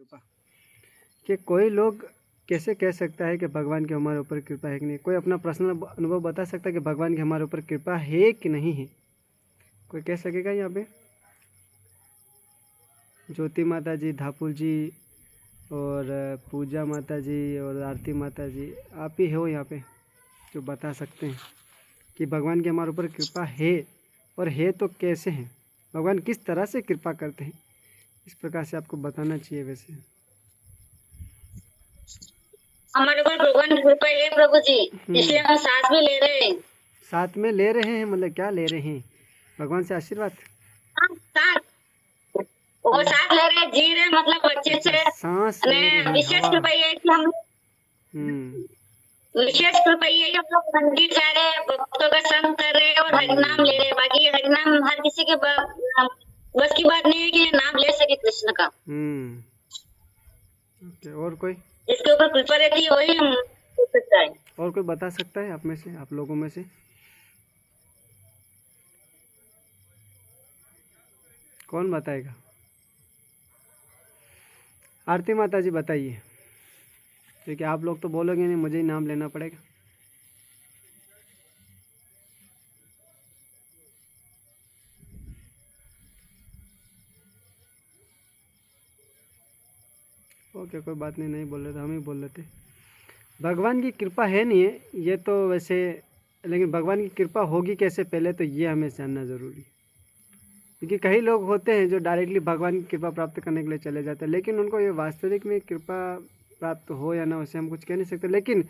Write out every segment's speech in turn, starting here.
कृपा कि कोई लोग कैसे कह सकता है कि भगवान की हमारे ऊपर कृपा है कि नहीं। कोई अपना पर्सनल अनुभव बता सकता है कि भगवान की हमारे ऊपर कृपा है कि नहीं है? कोई कह सकेगा यहाँ पे? ज्योति माता जी, धापुल जी और पूजा माता जी और आरती माता जी, आप ही हो यहाँ पे जो बता सकते हैं कि भगवान की हमारे ऊपर कृपा है, और है तो कैसे है, भगवान किस तरह से कृपा करते हैं, इस प्रकार से आपको बताना चाहिए। वैसे हमारे ऊपर भगवान की कृपा है प्रभु जी, इसलिए हम सांस भी ले रहे हैं। साथ में ले रहे हैं, मतलब क्या ले रहे हैं? भगवान से आशीर्वाद। सांस वो सांस ले रहे, जी रहे, मतलब अच्छे से। सांस ले रहे हैं, विशेष हवा। कृपा ये है कि हम विशेष कृपा ये है कि हम लोग मंदिर जा रहे हैं, भक्तों का संग कर रहे हैं और हरिनाम ले रहे हैं। बाकी हरिनाम हर किसी के बस की बात नहीं है कि नाम ले सके कृष्ण का। ओके, और कोई जिसके ऊपर कृपा रहती है वही हम कर सकता है। और कोई बता सकता है आप में से, आप लोगों में से कौन बताएगा? आरती माता जी बताइए, क्योंकि आप लोग तो बोलोगे नहीं, मुझे ही नाम लेना पड़ेगा। ओके, कोई बात नहीं, नहीं बोल रहे थे, हम ही बोल रहे थे। भगवान की कृपा है नहीं है ये तो वैसे, लेकिन भगवान की कृपा होगी कैसे, पहले तो ये हमें जानना ज़रूरी है। क्योंकि कई लोग होते हैं जो डायरेक्टली भगवान की कृपा प्राप्त करने के लिए चले जाते हैं, लेकिन उनको ये वास्तविक में कृपा प्राप्त हो या ना, उसे हम कुछ कह नहीं सकते। लेकिन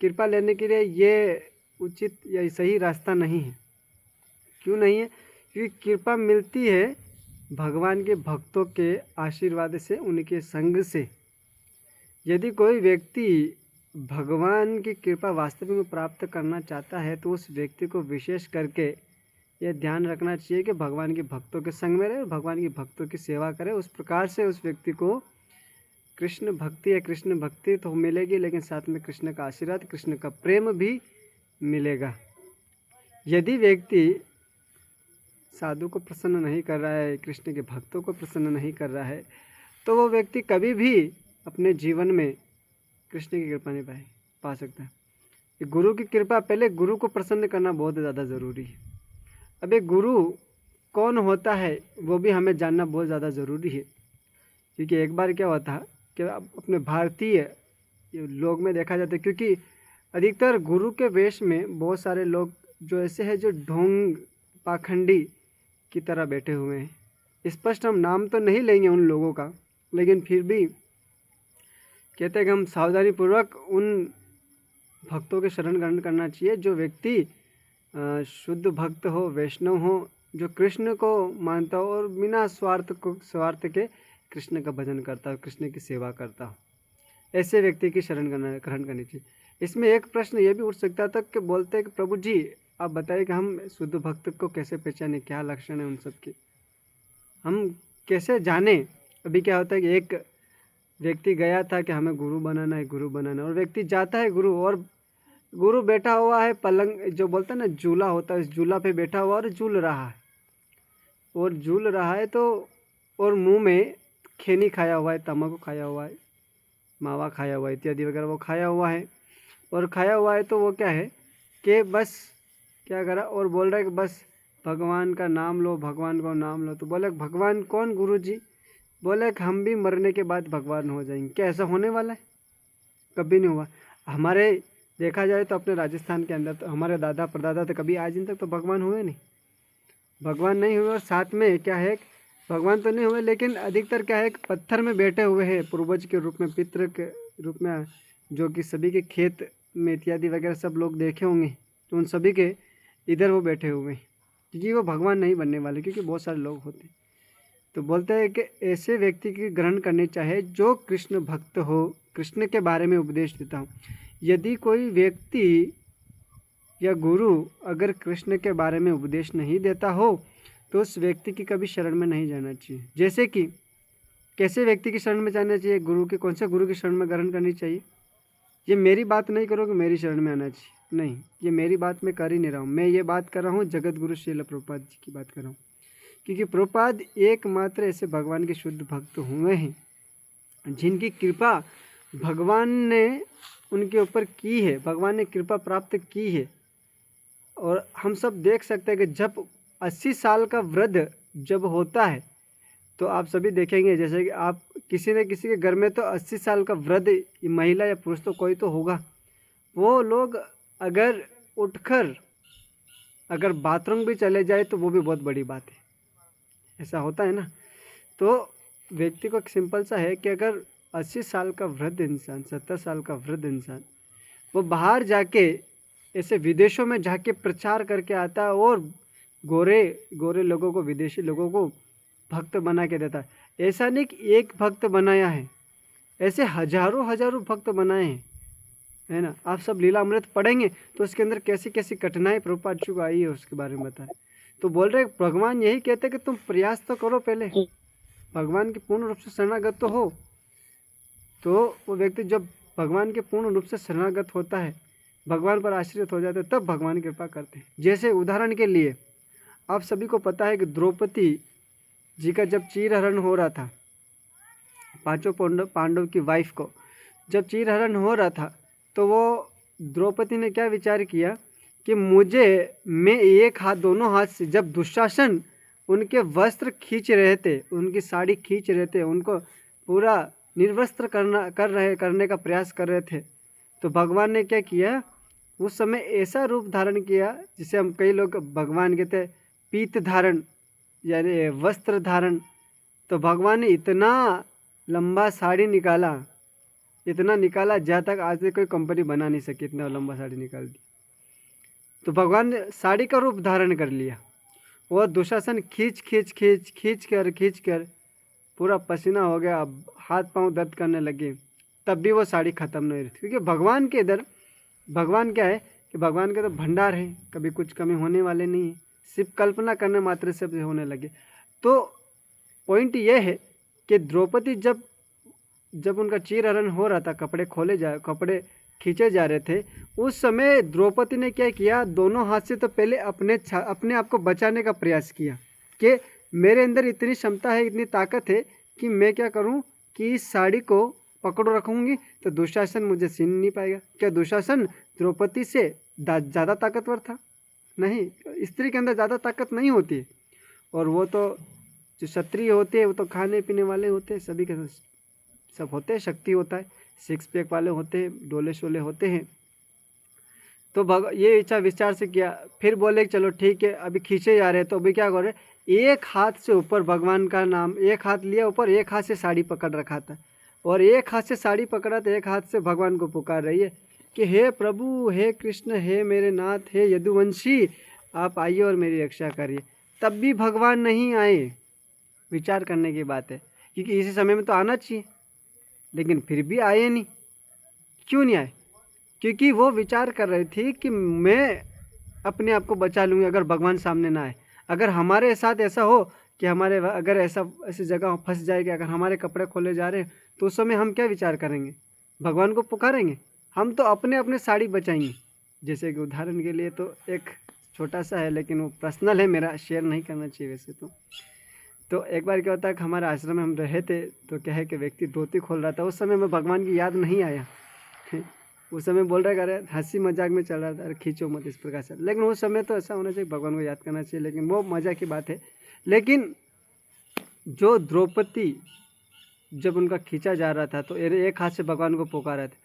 कृपा लेने के लिए ये उचित या सही रास्ता नहीं है। क्यों नहीं है? क्योंकि कृपा मिलती है भगवान के भक्तों के आशीर्वाद से, उनके संग से। यदि कोई व्यक्ति भगवान की कृपा वास्तविक में प्राप्त करना चाहता है तो उस व्यक्ति को विशेष करके यह ध्यान रखना चाहिए कि भगवान के भक्तों के संग में रहे, भगवान के भक्तों की सेवा करे। उस प्रकार से उस व्यक्ति को कृष्ण भक्ति या कृष्ण भक्ति तो मिलेगी, लेकिन साथ में कृष्ण का आशीर्वाद, कृष्ण का प्रेम भी मिलेगा। यदि व्यक्ति साधु को प्रसन्न नहीं कर रहा है, कृष्ण के भक्तों को प्रसन्न नहीं कर रहा है, तो वो व्यक्ति कभी भी अपने जीवन में कृष्ण की कृपा नहीं पा सकता। गुरु की कृपा, पहले गुरु को प्रसन्न करना बहुत ज़्यादा ज़रूरी है। अब एक गुरु कौन होता है वो भी हमें जानना बहुत ज़्यादा ज़रूरी है। क्योंकि एक बार क्या हुआ था कि अपने भारतीय लोग में देखा जाता है, क्योंकि अधिकतर गुरु के वेश में बहुत सारे लोग जो ऐसे हैं जो ढोंग पाखंडी की तरह बैठे हुए हैं। स्पष्ट हम नाम तो नहीं लेंगे उन लोगों का, लेकिन फिर भी कहते हैं कि हम सावधानी पूर्वक उन भक्तों के शरण ग्रहण करना चाहिए जो व्यक्ति शुद्ध भक्त हो, वैष्णव हो, जो कृष्ण को मानता हो और बिना स्वार्थ के कृष्ण का भजन करता हो, कृष्ण की सेवा करता हो। ऐसे व्यक्ति की शरण ग्रहण करनी चाहिए। इसमें एक प्रश्न ये भी उठ सकता था कि बोलते हैं कि प्रभु जी आप बताइए कि हम शुद्ध भक्त को कैसे पहचाने, क्या लक्षण है उन सब के, हम कैसे जाने? अभी क्या होता है कि एक व्यक्ति गया था कि हमें गुरु बनाना है, गुरु बनाना है, और व्यक्ति जाता है गुरु, और गुरु बैठा हुआ है पलंग, जो बोलता है ना झूला होता है, इस झूला पे बैठा हुआ और झूल रहा है, और झूल रहा है तो, और मुंह में खैनी खाया हुआ है, तम्बाकू खाया हुआ है, मावा खाया हुआ है, इत्यादि वगैरह वो खाया हुआ है। और खाया हुआ है तो वो क्या है कि बस क्या करा और बोल रहा है कि बस भगवान का नाम लो, भगवान को नाम लो। तो बोले भगवान कौन गुरु जी? बोले कि हम भी मरने के बाद भगवान हो जाएंगे। क्या ऐसा होने वाला है? कभी नहीं हुआ। हमारे देखा जाए तो अपने राजस्थान के अंदर तो हमारे दादा परदादा तो कभी आज दिन तक तो भगवान हुए नहीं, भगवान नहीं हुए। और साथ में क्या है, भगवान तो नहीं हुए, लेकिन अधिकतर क्या है, पत्थर में बैठे हुए हैं पूर्वज के रूप में, पितृ के रूप में, जो कि सभी के खेत में इत्यादि वगैरह सब लोग देखे होंगे, तो उन सभी के इधर वो बैठे हुए हैं, क्योंकि वो भगवान नहीं बनने वाले, क्योंकि बहुत सारे लोग होते हैं। तो बोलते हैं कि ऐसे व्यक्ति की ग्रहण करनी चाहिए जो कृष्ण भक्त हो, कृष्ण के बारे में उपदेश देता हो। यदि कोई व्यक्ति या गुरु अगर कृष्ण के बारे में उपदेश नहीं देता हो तो उस व्यक्ति की कभी शरण में नहीं जाना चाहिए। जैसे कि कैसे व्यक्ति की शरण में जाना चाहिए, गुरु के, कौन से गुरु की शरण में ग्रहण करनी चाहिए? ये मेरी बात नहीं करो कि मेरी शरण में आना चाहिए, नहीं, ये मेरी बात मैं कर ही नहीं रहा हूँ। मैं ये बात कर रहा हूँ जगत गुरु श्रील प्रभुपाद जी की बात कर रहा हूँ। क्योंकि प्रभुपाद एकमात्र ऐसे भगवान के शुद्ध भक्त हुए हैं जिनकी कृपा भगवान ने उनके ऊपर की है, भगवान ने कृपा प्राप्त की है। और हम सब देख सकते हैं कि जब 80 साल का वृद्ध जब होता है तो आप सभी देखेंगे, जैसे कि आप किसी न किसी के घर में तो 80 साल का वृद्ध महिला या पुरुष तो कोई तो होगा, वो लोग अगर उठकर अगर बाथरूम भी चले जाए तो वो भी बहुत बड़ी बात है, ऐसा होता है ना। तो व्यक्ति को एक सिंपल सा है कि अगर 80 साल का वृद्ध इंसान, 70 साल का वृद्ध इंसान वो बाहर जाके ऐसे विदेशों में जाके प्रचार करके आता है और गोरे गोरे लोगों को, विदेशी लोगों को भक्त बना के देता है। ऐसा नहीं कि एक भक्त बनाया है, ऐसे हजारों हजारों भक्त बनाए हैं, है ना। आप सब लीलामृत पढ़ेंगे तो उसके अंदर कैसी कैसी कठिनाई प्रभुपाद जी को आई है उसके बारे में बताएं। तो बोल रहे भगवान यही कहते हैं कि तुम प्रयास तो करो, पहले भगवान के पूर्ण रूप से शरणागत तो हो। तो वो व्यक्ति जब भगवान के पूर्ण रूप से शरणागत होता है, भगवान पर आश्रित हो जाते हैं, तब भगवान कृपा करते हैं। जैसे उदाहरण के लिए आप सभी को पता है कि द्रौपदी जी का जब चीरहरण हो रहा था, पांचों पांडव की वाइफ को जब चीरहरण हो रहा था, तो वो द्रौपदी ने क्या विचार किया कि मैं एक हाथ, दोनों हाथ से, जब दुशासन उनके वस्त्र खींच रहे थे, उनकी साड़ी खींच रहे थे, उनको पूरा निर्वस्त्र करने का प्रयास कर रहे थे, तो भगवान ने क्या किया, उस समय ऐसा रूप धारण किया जिसे हम कई लोग भगवान कहते हैं पीत धारण यानी वस्त्र धारण। तो भगवान ने इतना लंबा साड़ी निकाला, इतना निकाला जहाँ तक आज तक कोई कंपनी बना नहीं सकी, इतना लंबा साड़ी निकाल दी। तो भगवान ने साड़ी का रूप धारण कर लिया और दुशासन खींच कर पूरा पसीना हो गया, अब हाथ पांव दर्द करने लगे, तब भी वो साड़ी ख़त्म नहीं रही। क्योंकि भगवान के इधर भगवान क्या है कि भगवान के तो भंडार है, कभी कुछ कमी होने वाले नहीं है, सिर्फ कल्पना करने मात्र से होने लगे। तो पॉइंट ये है कि द्रौपदी जब उनका चीरहरण हो रहा था, कपड़े खींचे जा रहे थे, उस समय द्रौपदी ने क्या किया, दोनों हाथ से तो पहले अपने आप को बचाने का प्रयास किया कि मेरे अंदर इतनी क्षमता है, इतनी ताकत है कि मैं क्या करूं कि इस साड़ी को पकड़ो रखूंगी तो दुशासन मुझे छीन नहीं पाएगा। क्या दुशासन द्रौपदी से ज़्यादा ताकतवर था? नहीं, स्त्री के अंदर ज़्यादा ताकत नहीं होती है। और वो तो जो क्षत्रिय होते हैं वो तो खाने पीने वाले होते हैं, सभी के सब होते हैं, शक्ति होता है, सिक्स पैक वाले होते हैं, डोले शोले होते हैं। तो ये इच्छा विचार से किया, फिर बोले चलो ठीक है, अभी खींचे जा रहे हैं, तो अभी क्या कर रहे, एक हाथ से ऊपर भगवान का नाम, एक हाथ लिया ऊपर, एक हाथ से साड़ी पकड़ रखा था, और एक हाथ से साड़ी पकड़ा तो एक हाथ से भगवान को पुकार रही है कि हे प्रभु, हे कृष्ण, हे मेरे नाथ, हे यदुवंशी, आप आइए और मेरी रक्षा करिए। तब भी भगवान नहीं आए। विचार करने की बात है, क्योंकि इसी समय में तो आना चाहिए, लेकिन फिर भी आए नहीं। क्यों नहीं आए? क्योंकि वो विचार कर रही थी कि मैं अपने आप को बचा लूँगी अगर भगवान सामने ना आए। अगर हमारे साथ ऐसा हो कि अगर ऐसी जगह फंस जाएगी, अगर हमारे कपड़े खोले जा रहे हैं, तो उस समय हम क्या विचार करेंगे? भगवान को पुकारेंगे? हम तो अपने साड़ी बचाएंगे। जैसे कि उदाहरण के लिए तो एक छोटा सा है, लेकिन वो पर्सनल है, मेरा शेयर नहीं करना चाहिए वैसे तो एक बार क्या होता है कि हमारे आश्रम में हम रहे थे, तो क्या है कि व्यक्ति धोती खोल रहा था, उस समय मैं भगवान की याद नहीं आया। उस समय बोल रहा है, हंसी मजाक में चल रहा था, अरे खींचो मत इस प्रकार से। लेकिन उस समय तो ऐसा होना चाहिए, भगवान को याद करना चाहिए, लेकिन वो मजा की बात है। लेकिन जो द्रौपदी जब उनका खींचा जा रहा था तो एक हाथ से भगवान को पुकारा था,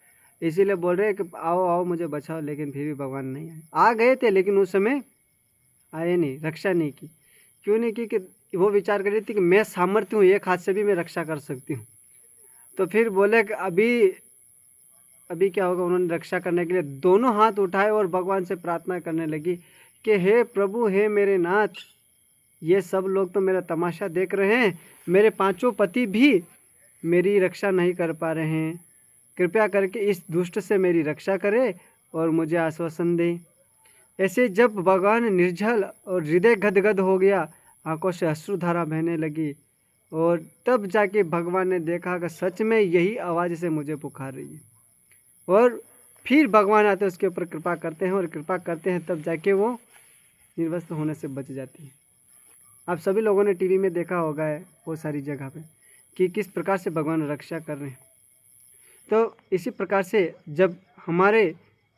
इसीलिए बोल रहे कि आओ आओ मुझे बचाओ, लेकिन फिर भी भगवान नहीं आए। आ गए थे लेकिन उस समय आए नहीं, रक्षा नहीं की। क्यों नहीं की? कि वो विचार कर रही थी कि मैं सामर्थ्य हूँ, एक हाथ से भी मैं रक्षा कर सकती हूँ। तो फिर बोले कि अभी क्या होगा, उन्होंने रक्षा करने के लिए दोनों हाथ उठाए और भगवान से प्रार्थना करने लगी कि हे प्रभु, हे मेरे नाथ, ये सब लोग तो मेरा तमाशा देख रहे हैं, मेरे पांचों पति भी मेरी रक्षा नहीं कर पा रहे हैं, कृपया करके इस दुष्ट से मेरी रक्षा करे और मुझे आश्वासन दे। ऐसे जब भगवान निर्जल और हृदय गदगद हो गया, आंखों से अश्रुधारा बहने लगी, और तब जाके भगवान ने देखा कि सच में यही आवाज़ से मुझे पुकार रही है। और फिर भगवान आते उसके ऊपर कृपा करते हैं, और कृपा करते हैं तब जाके वो निर्वस्त्र होने से बच जाती है। आप सभी लोगों ने टीवी में देखा होगा है वो सारी जगह पे कि किस प्रकार से भगवान रक्षा कर रहे हैं। तो इसी प्रकार से जब हमारे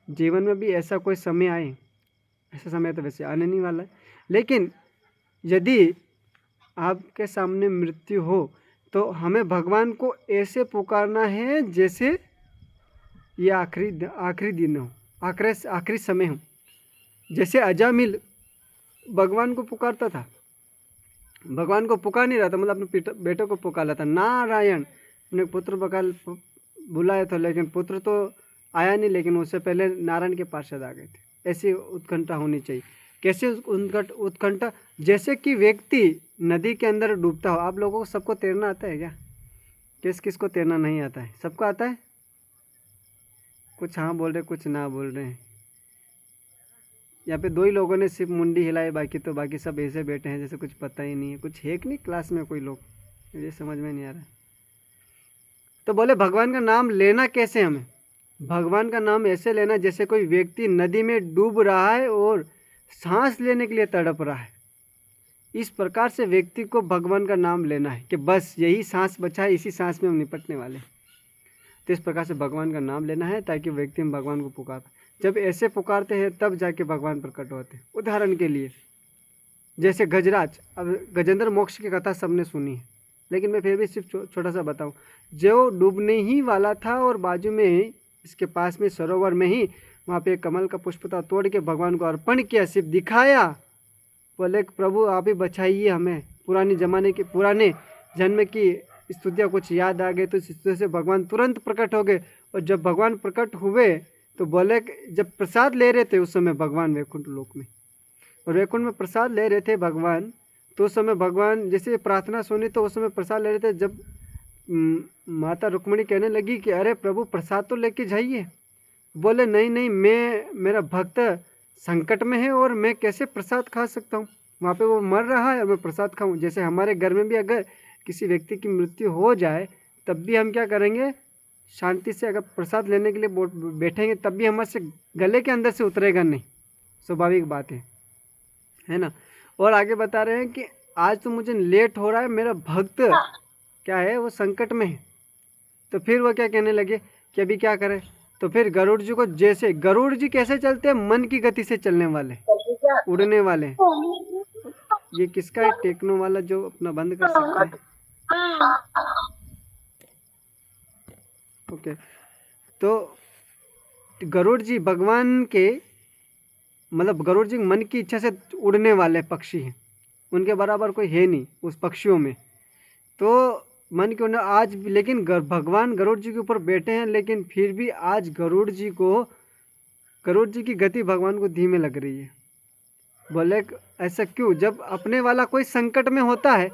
जीवन में भी ऐसा कोई समय आए, ऐसा समय तो वैसे आने नहीं वाला है, लेकिन यदि आपके सामने मृत्यु हो तो हमें भगवान को ऐसे पुकारना है जैसे ये आखिरी दिन हो, आखिरी समय हो। जैसे अजामिल भगवान को पुकारता था, भगवान को पुकार नहीं रहा था, मतलब अपने बेटे को पुकारा था, नारायण, अपने पुत्र बुलाया था, लेकिन पुत्र तो आया नहीं, लेकिन उससे पहले नारायण के पार्षद आ गए थे। ऐसी उत्कंठा होनी चाहिए। कैसे उत्कंठा? जैसे कि व्यक्ति नदी के अंदर डूबता हो। आप लोगों को सबको तैरना आता है क्या? किसको तैरना नहीं आता है? सबको आता है? कुछ हाँ बोल रहे, कुछ ना बोल रहे हैं। यहाँ पे 2 ही लोगों ने सिर्फ मुंडी हिलाई, बाकी सब ऐसे बैठे हैं जैसे कुछ पता ही नहीं है। कुछ है कि नहीं क्लास में कोई लोग? ये समझ में नहीं आ रहा। तो बोले भगवान का नाम लेना कैसे? हमें भगवान का नाम ऐसे लेना जैसे कोई व्यक्ति नदी में डूब रहा है और सांस लेने के लिए तड़प रहा है। इस प्रकार से व्यक्ति को भगवान का नाम लेना है कि बस यही सांस बचा है, इसी सांस में हम निपटने वाले। तो इस प्रकार से भगवान का नाम लेना है ताकि व्यक्ति हम भगवान को पुकार। जब ऐसे पुकारते हैं तब जाके भगवान प्रकट होते हैं। उदाहरण के लिए जैसे गजराज, अब गजेंद्र मोक्ष की कथा सबने सुनी है, लेकिन मैं फिर भी सिर्फ छोटा सा बताऊं। जो डूबने ही वाला था और बाजू में इसके पास में सरोवर में ही वहाँ पे कमल का पुष्प था, तोड़ के भगवान को अर्पण किया, सिर्फ दिखाया, बोले प्रभु आप ही बचाइए हमें, पुराने जन्म की स्तुतियाँ कुछ याद आ गए, तो इस स्तुति से भगवान तुरंत प्रकट हो गए। और जब भगवान प्रकट हुए तो बोले जब प्रसाद ले रहे थे उस समय भगवान वैकुंठ लोक में, और वैकुंठ में प्रसाद ले रहे थे भगवान, तो उस समय भगवान जैसे प्रार्थना सुनी तो उस समय प्रसाद ले रहे थे। जब माता रुक्मिणी कहने लगी कि अरे प्रभु प्रसाद तो लेके जाइए, बोले नहीं, मेरा भक्त संकट में है और मैं कैसे प्रसाद खा सकता हूँ, वहाँ पे वो मर रहा है और मैं प्रसाद खाऊँ। जैसे हमारे घर में भी अगर किसी व्यक्ति की मृत्यु हो जाए तब भी हम क्या करेंगे, शांति से अगर प्रसाद लेने के लिए बैठेंगे तब भी हमारे से गले के अंदर से उतरेगा नहीं, स्वाभाविक बात है ना। और आगे बता रहे हैं कि आज तो मुझे लेट हो रहा है, मेरा भक्त क्या है वो संकट में है। तो फिर वो क्या कहने लगे कि अभी क्या करें, तो फिर गरुड़ जी को, जैसे गरुड़ जी कैसे चलते हैं, मन की गति से चलने वाले, उड़ने वाले। ये किसका है? टेक्नो वाला जो अपना बंद कर सकता है। ओके, तो गरुड़ जी भगवान के, मतलब गरुड़ जी मन की इच्छा से उड़ने वाले पक्षी हैं, उनके बराबर कोई है नहीं उस पक्षियों में। तो मन क्यों ना आज, लेकिन भगवान गरुड़ जी के ऊपर बैठे हैं, लेकिन फिर भी आज गरुड़ जी की गति भगवान को धीमे लग रही है। बोले ऐसा क्यों? जब अपने वाला कोई संकट में होता है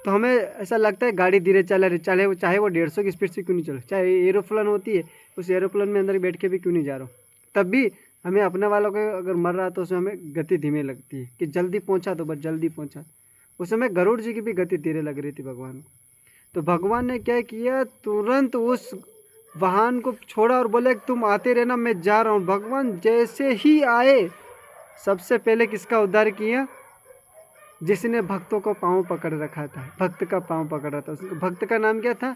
तो हमें ऐसा लगता है गाड़ी धीरे चाहे वो 150 की स्पीड से क्यों नहीं चले, चाहे एरोप्लेन होती है उस एरोप्लेन में अंदर बैठ के भी क्यों नहीं जा रहा हूँ, तब भी हमें अपने वालों को अगर मर रहा तो उसमें हमें गति धीमे लगती है कि जल्दी पहुँचा तो बस जल्दी पहुँचा। उस समय गरुड़ जी की भी गति धीरे लग रही थी भगवान को। तो भगवान ने क्या किया, तुरंत उस वाहन को छोड़ा और बोले तुम आते रहना, मैं जा रहा हूँ। भगवान जैसे ही आए सबसे पहले किसका उद्धार किया? जिसने भक्तों को पाँव पकड़ रखा था, भक्त का पाँव पकड़ रहा था। उसको भक्त का नाम क्या था?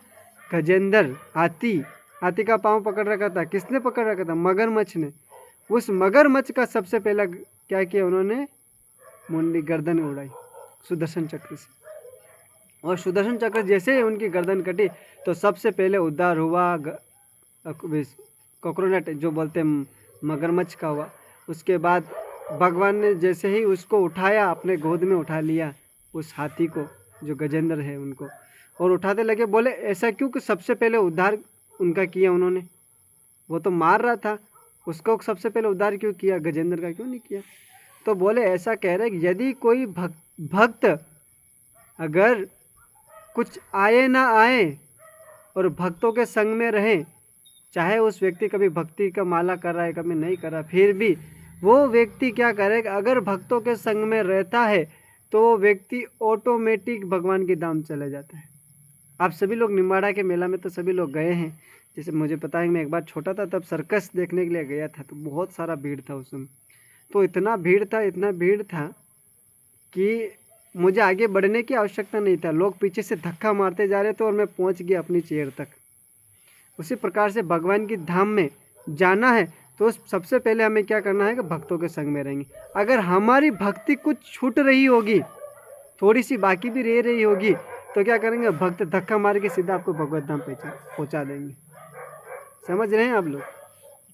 गजेंद्र। हाथी का पाँव पकड़ रखा था। किसने पकड़ रखा था? मगरमच्छ ने। उस मगरमच्छ का सबसे पहला क्या किया उन्होंने? मुंडी, गर्दन उड़ाई सुदर्शन चक्र से। और सुदर्शन चक्र जैसे उनकी गर्दन कटी तो सबसे पहले उद्धार हुआ कोकरोनट जो बोलते हैं मगरमच्छ का हुआ। उसके बाद भगवान ने जैसे ही उसको उठाया, अपने गोद में उठा लिया उस हाथी को जो गजेंद्र है उनको, और उठाते लगे। बोले ऐसा क्यों कि सबसे पहले उद्धार उनका किया उन्होंने, वो तो मार रहा था, उसको सबसे पहले उद्धार क्यों किया, गजेंद्र का क्यों नहीं किया? तो बोले ऐसा कह रहे कि यदि कोई भक्त अगर कुछ आए ना आए और भक्तों के संग में रहे, चाहे उस व्यक्ति कभी भक्ति का माला कर रहा है कभी नहीं कर रहा, फिर भी वो व्यक्ति क्या करेगा, अगर भक्तों के संग में रहता है तो वो व्यक्ति ऑटोमेटिक भगवान के धाम चले जाता है। आप सभी लोग निम्बाड़ा के मेला में तो सभी लोग गए हैं। जैसे मुझे पता है मैं एक बार छोटा था तब सर्कस देखने के लिए गया था, तो बहुत सारा भीड़ था उस समय। तो इतना भीड़ था कि मुझे आगे बढ़ने की आवश्यकता नहीं था, लोग पीछे से धक्का मारते जा रहे थे और मैं पहुंच गया अपनी चेयर तक। उसी प्रकार से भगवान की धाम में जाना है तो सबसे पहले हमें क्या करना है कि भक्तों के संग में रहेंगे। अगर हमारी भक्ति कुछ छूट रही होगी, थोड़ी सी बाकी भी रह रही होगी, तो क्या करेंगे, भक्त धक्का मार के सीधा आपको भगवत धाम पहुँचा देंगे। समझ रहे हैं आप लोग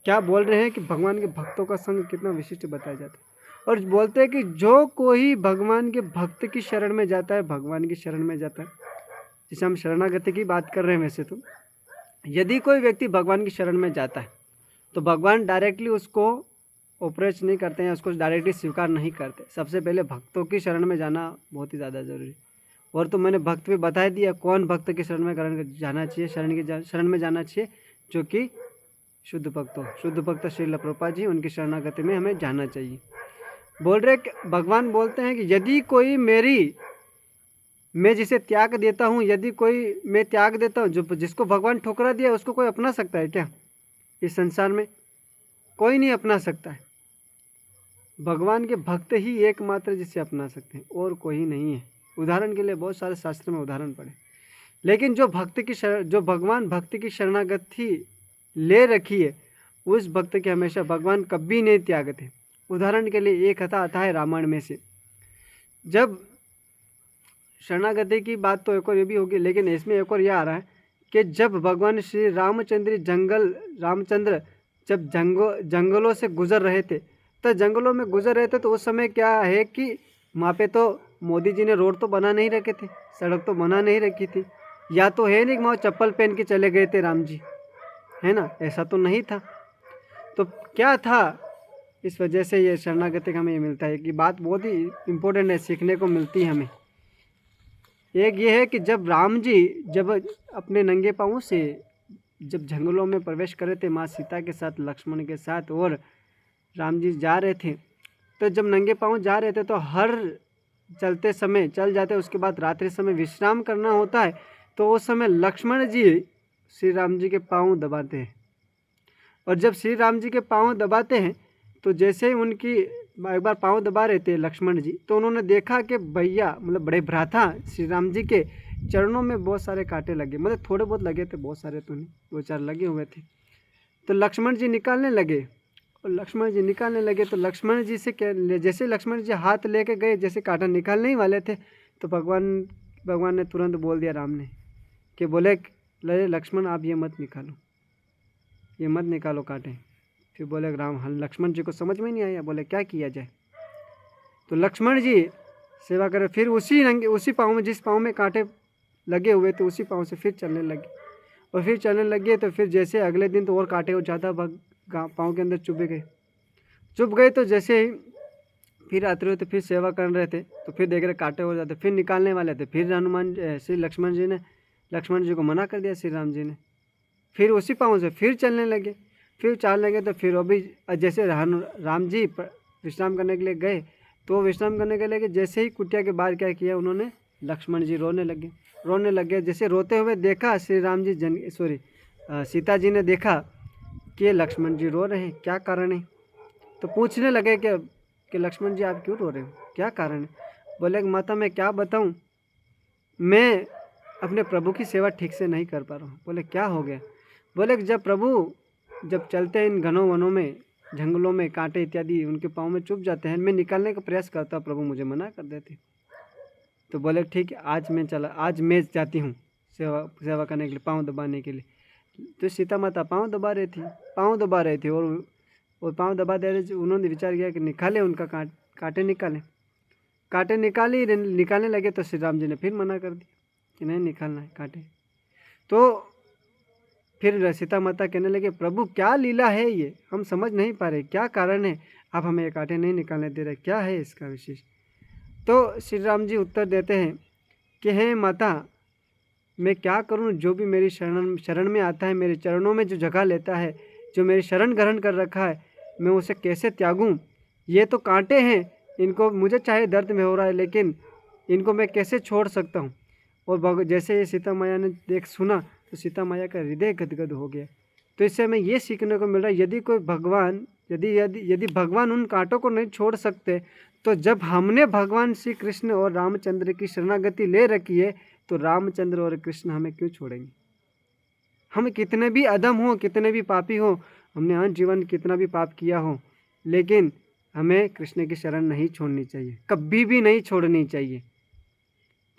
क्या बोल रहे हैं कि भगवान के भक्तों का संग कितना विशिष्ट बताया जाता है। और बोलते हैं कि जो कोई भगवान के भक्त की शरण में जाता है, भगवान की शरण में जाता है, जैसे हम शरणागति की बात कर रहे हैं, वैसे तो यदि कोई व्यक्ति भगवान की शरण में जाता है तो भगवान डायरेक्टली उसको अप्रोच नहीं करते हैं, उसको डायरेक्टली स्वीकार नहीं करते। सबसे पहले भक्तों की शरण में जाना बहुत ही ज़्यादा ज़रूरी है। और तो मैंने भक्त भी बता दिया कौन भक्त की शरण में जाना चाहिए, शरण में जाना चाहिए, जो कि शुद्ध भक्त हो। शुद्ध भक्त श्रील प्रभुपाद जी, उनकी शरणागति में हमें जाना चाहिए। बोल रहे भगवान बोलते हैं कि यदि कोई मैं जिसे त्याग देता हूँ, यदि कोई मैं त्याग देता हूँ, जो जिसको भगवान ठुकरा दिया उसको कोई अपना सकता है क्या? इस संसार में कोई नहीं अपना सकता है। भगवान के भक्त ही एकमात्र जिसे अपना सकते हैं, और कोई नहीं है। उदाहरण के लिए बहुत सारे शास्त्र में उदाहरण पड़े, लेकिन जो भगवान भक्ति की शरणागति ले रखी है, उस भक्त के हमेशा भगवान कभी नहीं त्यागते। उदाहरण के लिए एक कथा आता है रामायण में से। जब शरणागति की बात तो एक और ये भी होगी, लेकिन इसमें एक और यह आ रहा है कि जब भगवान श्री रामचंद्र जब जंगलों से गुजर रहे थे, तो जंगलों में गुजर रहे थे, तो उस समय क्या है कि वहाँ पे तो मोदी जी ने रोड तो बना नहीं रखे थे, सड़क तो बना नहीं रखी थी, या तो है नहीं वहाँ चप्पल पहन के चले गए थे राम जी, है ना, ऐसा तो नहीं था। तो क्या था, इस वजह से ये शरणागति का हमें ये मिलता है कि बात बहुत ही इम्पोर्टेंट है, सीखने को मिलती है हमें। एक ये है कि जब राम जी जब अपने नंगे पाँव से जब जंगलों में प्रवेश करे थे माँ सीता के साथ, लक्ष्मण के साथ, और राम जी जा रहे थे, तो जब नंगे पाँव जा रहे थे तो हर चलते समय चल जाते, उसके बाद रात्रि समय विश्राम करना होता है, तो उस समय लक्ष्मण जी श्री राम जी के पाँव दबाते हैं। और जब श्री राम जी के पाँव दबाते हैं तो जैसे ही उनकी एक बार पाँव दबा रहे थे लक्ष्मण जी, तो उन्होंने देखा कि भैया मतलब बड़े भ्राता श्री राम जी के चरणों में बहुत सारे कांटे लगे, मतलब थोड़े बहुत लगे थे, बहुत सारे तो नहीं, 2-4 लगे हुए थे। तो लक्ष्मण जी निकालने लगे, और लक्ष्मण जी निकालने लगे तो लक्ष्मण जी से जैसे लक्ष्मण जी हाथ लेके गए, जैसे कांटा निकालने ही वाले थे, तो भगवान ने तुरंत बोल दिया राम ने कि बोले लक्ष्मण आप ये मत निकालो कांटे। फिर बोले लक्ष्मण जी को समझ में नहीं आया, बोले क्या किया जाए। तो लक्ष्मण जी सेवा करे, फिर उसी पाँव में, जिस पाँव में कांटे लगे हुए थे, उसी पाँव से फिर चलने लगे, और फिर चलने लगे तो फिर जैसे अगले दिन तो और कांटे और ज़्यादा पाँव के अंदर चुभ गए। तो जैसे ही फिर आते रहे, तो फिर सेवा कर रहे थे, तो फिर देख रहे कांटे हो जाते, फिर निकालने वाले थे, फिर श्री लक्ष्मण जी को मना कर दिया श्री राम जी ने। फिर उसी पाँव से फिर चलने लगे, तो फिर अभी जैसे राम जी विश्राम करने के लिए गए, तो विश्राम करने के लिए जैसे ही कुटिया के बाहर क्या किया उन्होंने, लक्ष्मण जी रोने लगे। जैसे रोते हुए देखा श्री राम जी सीता जी ने देखा कि लक्ष्मण जी रो रहे हैं, क्या कारण है। तो पूछने लगे कि लक्ष्मण जी आप क्यों रो रहे हो, क्या कारण है। बोले माता मैं क्या बताऊं, मैं अपने प्रभु की सेवा ठीक से नहीं कर पा रहा हूँ। बोले क्या हो गया। बोले जब प्रभु जब चलते हैं इन घनों वनों में, जंगलों में, कांटे इत्यादि उनके पाँव में चुभ जाते हैं, मैं निकालने का प्रयास करता, प्रभु मुझे मना कर देते। तो बोले ठीक है, आज मैं जाती हूँ सेवा करने के लिए, पाँव दबाने के लिए। तो सीता माता पाँव दबा रही थी, और पाँव दबा दे रहे, उन्होंने विचार किया कि निकाले उनका कांटे निकालने लगे, तो श्री राम जी ने फिर मना कर दिया कि नहीं निकालना है कांटे। तो फिर सीता माता कहने लगे प्रभु क्या लीला है ये, हम समझ नहीं पा रहे, क्या कारण है, आप हमें ये कांटे नहीं निकालने दे रहे, क्या है इसका विशेष। तो श्री राम जी उत्तर देते हैं कि हे माता मैं क्या करूं, जो भी मेरी शरण में आता है, मेरे चरणों में जो जगह लेता है, जो मेरी शरण ग्रहण कर रखा है, मैं उसे कैसे त्यागूं। ये तो कांटे हैं, इनको मुझे चाहे दर्द में हो रहा है, लेकिन इनको मैं कैसे छोड़ सकता हूँ। और जैसे ये सीता मैया ने सुना, तो सीता मैया का हृदय गदगद हो गया। तो इससे हमें ये सीखने को मिल रहा है, यदि भगवान उन कांटों को नहीं छोड़ सकते, तो जब हमने भगवान श्री कृष्ण और रामचंद्र की शरणागति ले रखी है तो रामचंद्र और कृष्ण हमें क्यों छोड़ेंगे? हम कितने भी अधम हो, कितने भी पापी हो, हमने आज जीवन कितना भी पाप किया हो, लेकिन हमें कृष्ण की शरण नहीं छोड़नी चाहिए, कभी भी नहीं छोड़नी चाहिए,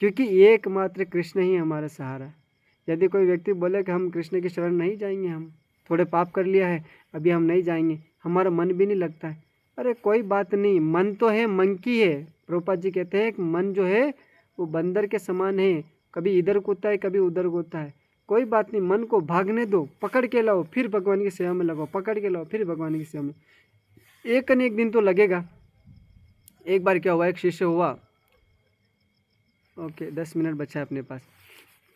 क्योंकि एकमात्र कृष्ण ही हमारा सहारा है। यदि कोई व्यक्ति बोले कि हम कृष्ण की शरण नहीं जाएंगे, हम थोड़े पाप कर लिया है, अभी हम नहीं जाएंगे, हमारा मन भी नहीं लगता है, अरे कोई बात नहीं, मन तो है मंकी है। प्रभुपाद जी कहते हैं कि मन जो है वो बंदर के समान है, कभी इधर कूदता है कभी उधर कूदता है, कोई बात नहीं, मन को भागने दो, पकड़ के लाओ, फिर भगवान की सेवा में लगाओ, पकड़ के लाओ, फिर भगवान की सेवा में, एक न एक दिन तो लगेगा। एक बार क्या हुआ, एक शिष्य हुआ, ओके 10 मिनट बचा है अपने पास।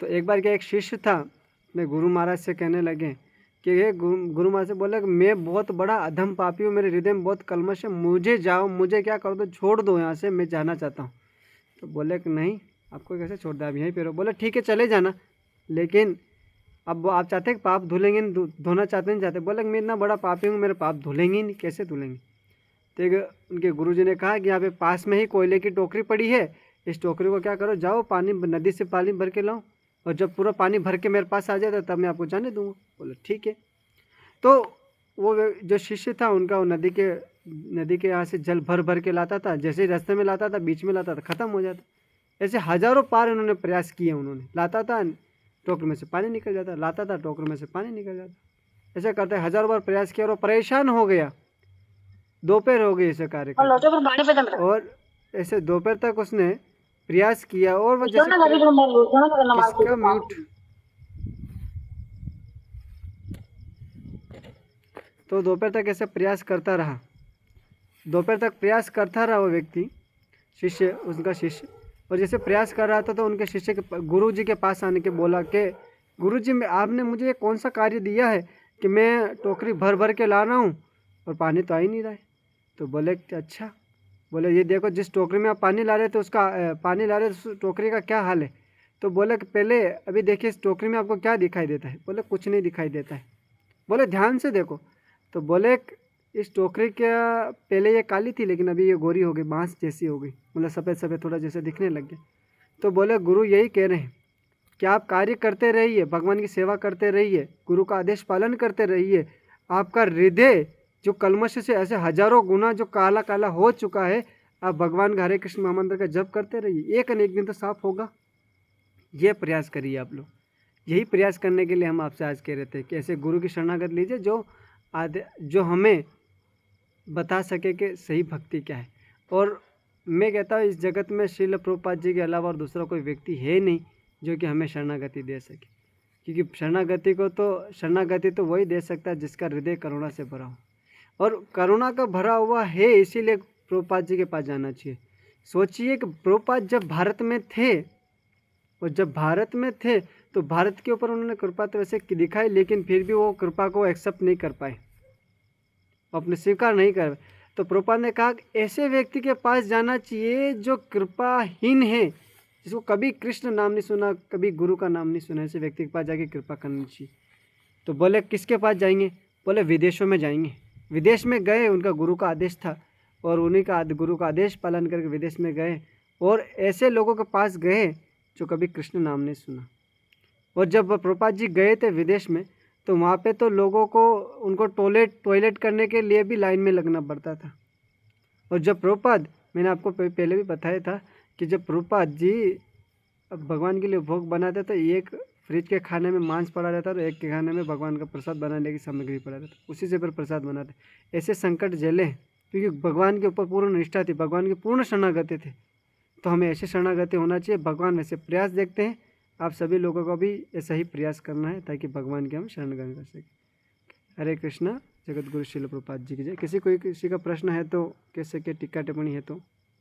तो एक बार क्या, एक शिष्य था, अपने गुरु महाराज से कहने लगे कि ये गुरु महाराज से बोला कि मैं बहुत बड़ा अधम पापी हूँ, मेरे हृदय में बहुत कलमश है, मुझे जाओ, मुझे क्या कर दो, छोड़ दो यहाँ से, मैं जाना चाहता हूँ। तो बोले कि नहीं, आपको कैसे छोड़ दे, आप यहीं पे रहो। बोले ठीक है चले जाना, लेकिन अब आप चाहते हैं पाप धुलेंगे नहीं, धोना चाहते नहीं चाहते? बोले मैं इतना बड़ा पापी हूँ, मेरे पाप धुलेंगे ही नहीं, कैसे धुलेंगे? तो उनके गुरुजी ने कहा कि यहाँ पे पास में ही कोयले की टोकरी पड़ी है, इस टोकरी को क्या करो, जाओ पानी, नदी से पानी भर के लाओ, और जब पूरा पानी भर के मेरे पास आ जाता तब मैं आपको जाने दूँगा। बोले ठीक है। तो वो जो शिष्य था उनका, वो नदी के यहाँ से जल भर भर के लाता था, जैसे ही रास्ते में लाता था, बीच में लाता था, ख़त्म हो जाता। ऐसे हज़ारों पार उन्होंने प्रयास किए, उन्होंने लाता था, टोकरी में से पानी निकल जाता, लाता था, टोकरी में से पानी निकल जाता, ऐसे करते हज़ारों बार प्रयास किया और वो परेशान हो गया, दोपहर हो गई ऐसे कार्य करते, और ऐसे दोपहर तक उसने प्रयास किया, और वो जैसे किसका म्यूट, तो दोपहर तक ऐसे प्रयास करता रहा, दोपहर तक प्रयास करता रहा वो व्यक्ति, शिष्य, उनका शिष्य। और जैसे प्रयास कर रहा था तो उनके शिष्य के गुरु जी के पास आने के बोला कि गुरु जी, मैं, आपने मुझे कौन सा कार्य दिया है कि मैं टोकरी भर भर के ला रहा हूँ और पानी तो आ ही नहीं रहा है? तो बोले कि अच्छा, बोले ये देखो, जिस टोकरी में आप पानी ला रहे थे उसका पानी ला रहे थे, उस टोकरी का क्या हाल है? तो बोले कि पहले अभी देखिए इस टोकरी में आपको क्या दिखाई देता है? बोले कुछ नहीं दिखाई देता है। बोले ध्यान से देखो। तो बोले इस टोकरी के पहले ये काली थी, लेकिन अभी ये गोरी हो गई, बांस जैसी हो गई, मतलब सफ़ेद सफ़ेद थोड़ा जैसे दिखने लग गया। तो बोले गुरु यही कह रहे हैं कि आप कार्य करते रहिए, भगवान की सेवा करते रहिए, गुरु का आदेश पालन करते रहिए, आपका हृदय जो कलमश से ऐसे हजारों गुना जो काला काला हो चुका है, आप भगवान का हरे कृष्ण महामंत्र का जप करते रहिए, एक न एक दिन तो साफ होगा। ये प्रयास करिए आप लोग। यही प्रयास करने के लिए हम आपसे आज कह रहे थे कि ऐसे गुरु की शरणागत लीजिए जो हमें बता सके कि सही भक्ति क्या है। और मैं कहता हूँ इस जगत में श्रील प्रभुपाद जी के अलावा और दूसरा कोई व्यक्ति है नहीं जो कि हमें शरणागति दे सके, क्योंकि शरणागति तो वही दे सकता है जिसका हृदय करुणा से भरा हो, और करुणा का भरा हुआ है, इसीलिए प्रभुपाद जी के पास जाना चाहिए। सोचिए कि प्रभुपाद जब भारत में थे, और जब भारत में थे तो भारत के ऊपर उन्होंने कृपा तो वैसे दिखाई, लेकिन फिर भी वो कृपा को एक्सेप्ट नहीं कर पाए, अपने स्वीकार नहीं कर। तो प्रभुपाद ने कहा कि ऐसे व्यक्ति के पास जाना चाहिए जो कृपाहीन है, जिसको कभी कृष्ण नाम नहीं सुना, कभी गुरु का नाम नहीं सुना, ऐसे व्यक्ति के पास जाके कृपा करनी चाहिए। तो बोले किसके पास जाएंगे? बोले विदेशों में जाएंगे। विदेश में गए, उनका गुरु का आदेश था, और उन्हीं का गुरु का आदेश पालन करके विदेश में गए, और ऐसे लोगों के पास गए जो कभी कृष्ण नाम नहीं सुना। और जब प्रभुपाद जी गए थे विदेश में, तो वहाँ पे तो लोगों को उनको टॉयलेट करने के लिए भी लाइन में लगना पड़ता था। और जब प्रभुपाद, मैंने आपको पहले भी बताया था कि जब प्रभुपाद जी भगवान के लिए भोग बनाते तो एक फ्रिज के खाने में मांस पड़ा रहता और एक के खाने में भगवान का प्रसाद बनाने की सामग्री पड़ा रहता, उसी से फिर प्रसाद बनाते। ऐसे संकट झेले क्योंकि भगवान के ऊपर पूर्ण निष्ठा थी, भगवान की पूर्ण शरणागति थे। तो हमें ऐसे शरणागति होना चाहिए। भगवान वैसे प्रयास देखते हैं, आप सभी लोगों को भी ऐसा ही प्रयास करना है ताकि भगवान के हम शरण ग्रहण कर सकें। हरे कृष्णा। जगत गुरु श्रील प्रभुपाद जी की जय। किसी का प्रश्न है तो कह सके, टिक्का टिप्पणी है तो।